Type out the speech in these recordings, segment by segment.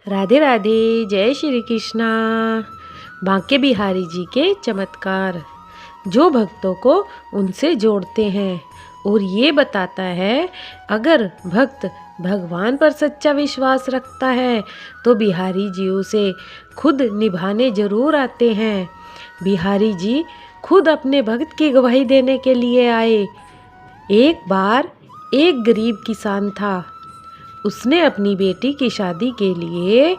राधे राधे। जय श्री कृष्णा। बांके बिहारी जी के चमत्कार जो भक्तों को उनसे जोड़ते हैं और ये बताता है अगर भक्त भगवान पर सच्चा विश्वास रखता है तो बिहारी जी उसे खुद निभाने जरूर आते हैं। बिहारी जी खुद अपने भक्त की गवाही देने के लिए आए। एक बार एक गरीब किसान था। उसने अपनी बेटी की शादी के लिए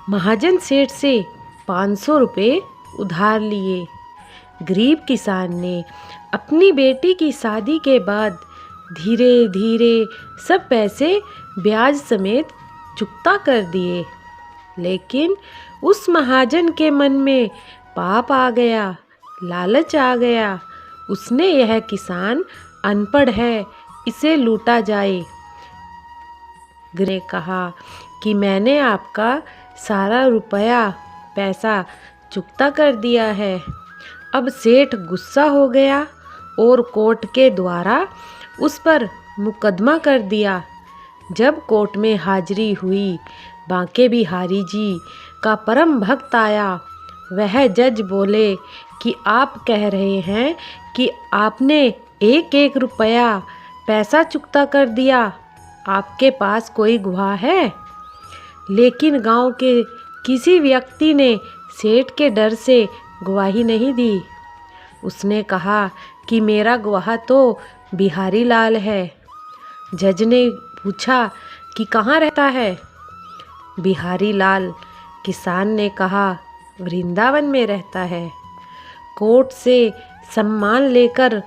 महाजन सेठ से 500 रुपये उधार लिए। गरीब किसान ने अपनी बेटी की शादी के बाद धीरे धीरे सब पैसे ब्याज समेत चुकता कर दिए। लेकिन उस महाजन के मन में पाप आ गया, लालच आ गया। उसने यह किसान अनपढ़ है, इसे लूटा जाए। ने कहा कि मैंने आपका सारा रुपया पैसा चुकता कर दिया है। अब सेठ गुस्सा हो गया और कोर्ट के द्वारा उस पर मुकदमा कर दिया। जब कोर्ट में हाजिरी हुई, बांके बिहारी जी का परम भक्त आया। वह जज बोले कि आप कह रहे हैं कि आपने एक एक रुपया पैसा चुकता कर दिया, आपके पास कोई गवाह है? लेकिन गांव के किसी व्यक्ति ने सेठ के डर से गवाही नहीं दी। उसने कहा कि मेरा गवाह तो बिहारी लाल है। जज ने पूछा कि कहाँ रहता है? बिहारी लाल, किसान ने कहा, वृंदावन में रहता है। कोर्ट से सम्मान लेकर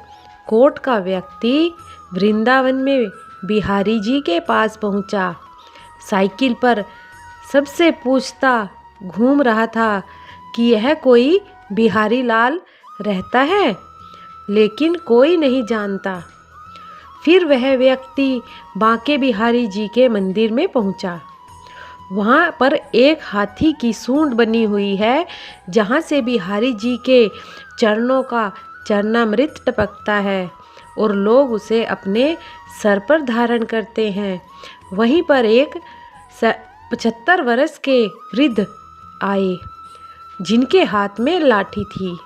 कोर्ट का व्यक्ति वृंदावन में बिहारी जी के पास पहुंचा। साइकिल पर सबसे पूछता घूम रहा था कि यह कोई बिहारी लाल रहता है, लेकिन कोई नहीं जानता। फिर वह व्यक्ति बांके बिहारी जी के मंदिर में पहुंचा। वहां पर एक हाथी की सूंड बनी हुई है, जहां से बिहारी जी के चरणों का चरणामृत टपकता है और लोग उसे अपने सर पर धारण करते हैं। वहीं पर एक 75 वर्ष के वृद्ध आए, जिनके हाथ में लाठी थी,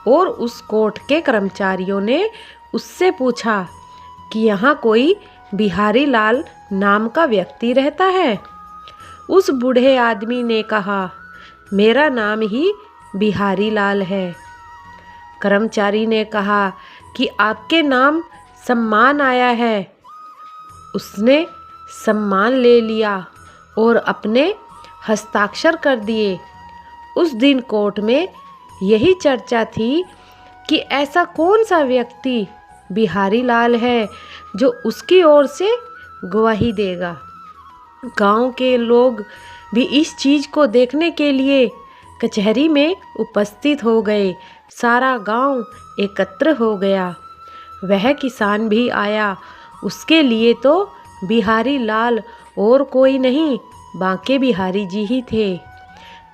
और उस कोर्ट के कर्मचारियों ने उससे पूछा कि यहाँ कोई बिहारी लाल नाम का व्यक्ति रहता है? उस बूढ़े आदमी ने कहा, मेरा नाम ही बिहारी लाल है। कर्मचारी ने कहा कि आपके नाम सम्मान आया है। उसने सम्मान ले लिया और अपने हस्ताक्षर कर दिए। उस दिन कोर्ट में यही चर्चा थी कि ऐसा कौन सा व्यक्ति बिहारी लाल है जो उसकी ओर से गवाही देगा। गांव के लोग भी इस चीज़ को देखने के लिए कचहरी में उपस्थित हो गए। सारा गांव एकत्र हो गया। वह किसान भी आया। उसके लिए तो बिहारी लाल और कोई नहीं, बांके बिहारी जी ही थे।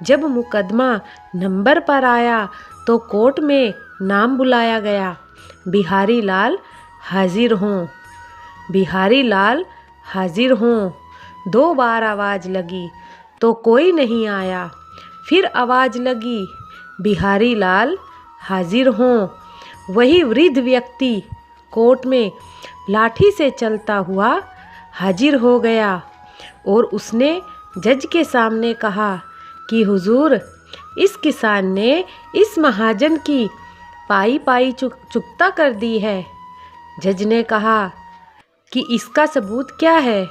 जब मुकदमा नंबर पर आया तो कोर्ट में नाम बुलाया गया, बिहारी लाल हाजिर हों, बिहारी लाल हाजिर हों। 2 बार आवाज़ लगी तो कोई नहीं आया। फिर आवाज़ लगी, बिहारी लाल हाजिर हों। वही वृद्ध व्यक्ति कोर्ट में लाठी से चलता हुआ हाजिर हो गया और उसने जज के सामने कहा कि हुजूर, इस किसान ने इस महाजन की पाई पाई चुकता कर दी है। जज ने कहा कि इसका सबूत क्या है?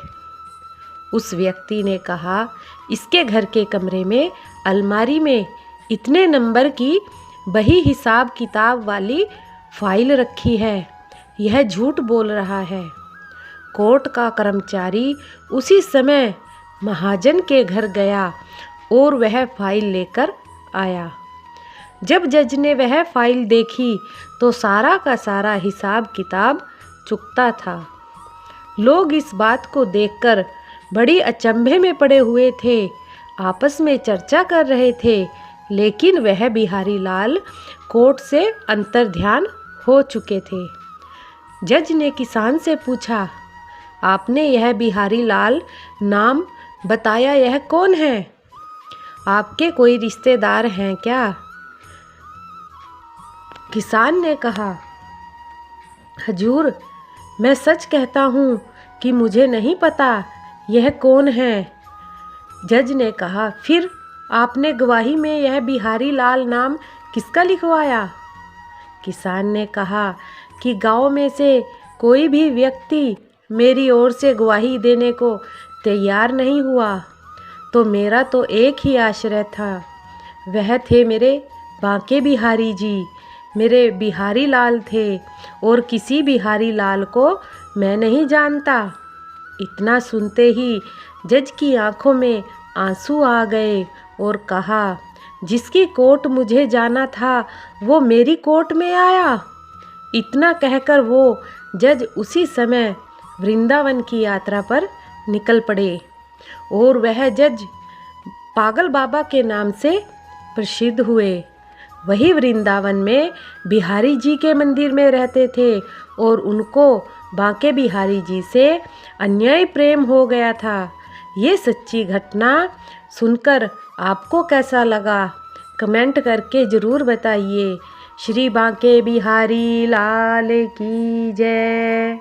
उस व्यक्ति ने कहा, इसके घर के कमरे में अलमारी में इतने नंबर की बही हिसाब किताब वाली फाइल रखी है। यह झूठ बोल रहा है। कोर्ट का कर्मचारी उसी समय महाजन के घर गया और वह फाइल लेकर आया। जब जज ने वह फाइल देखी तो सारा का सारा हिसाब किताब चुकता था। लोग इस बात को देखकर बड़ी अचंभे में पड़े हुए थे, आपस में चर्चा कर रहे थे। लेकिन वह बिहारी लाल कोर्ट से अंतर्ध्यान हो चुके थे। जज ने किसान से पूछा, आपने यह बिहारी लाल नाम बताया यह कौन है? आपके कोई रिश्तेदार हैं क्या? किसान ने कहा, हजूर, मैं सच कहता हूँ कि मुझे नहीं पता यह कौन है। जज ने कहा, फिर आपने गवाही में यह बिहारी लाल नाम किसका लिखवाया? किसान ने कहा कि गांव में से कोई भी व्यक्ति मेरी ओर से गवाही देने को तैयार नहीं हुआ, तो मेरा तो एक ही आश्रय था, वह थे मेरे बांके बिहारी जी। मेरे बिहारी लाल थे और किसी बिहारी लाल को मैं नहीं जानता। इतना सुनते ही जज की आंखों में आंसू आ गए और कहा, जिसकी कोर्ट मुझे जाना था वो मेरी कोर्ट में आया। इतना कहकर वो जज उसी समय वृंदावन की यात्रा पर निकल पड़े और वह जज पागल बाबा के नाम से प्रसिद्ध हुए। वही वृंदावन में बिहारी जी के मंदिर में रहते थे और उनको बांके बिहारी जी से अन्याय प्रेम हो गया था। ये सच्ची घटना सुनकर आपको कैसा लगा? कमेंट करके ज़रूर बताइए। श्री बांके बिहारी लाल की जय।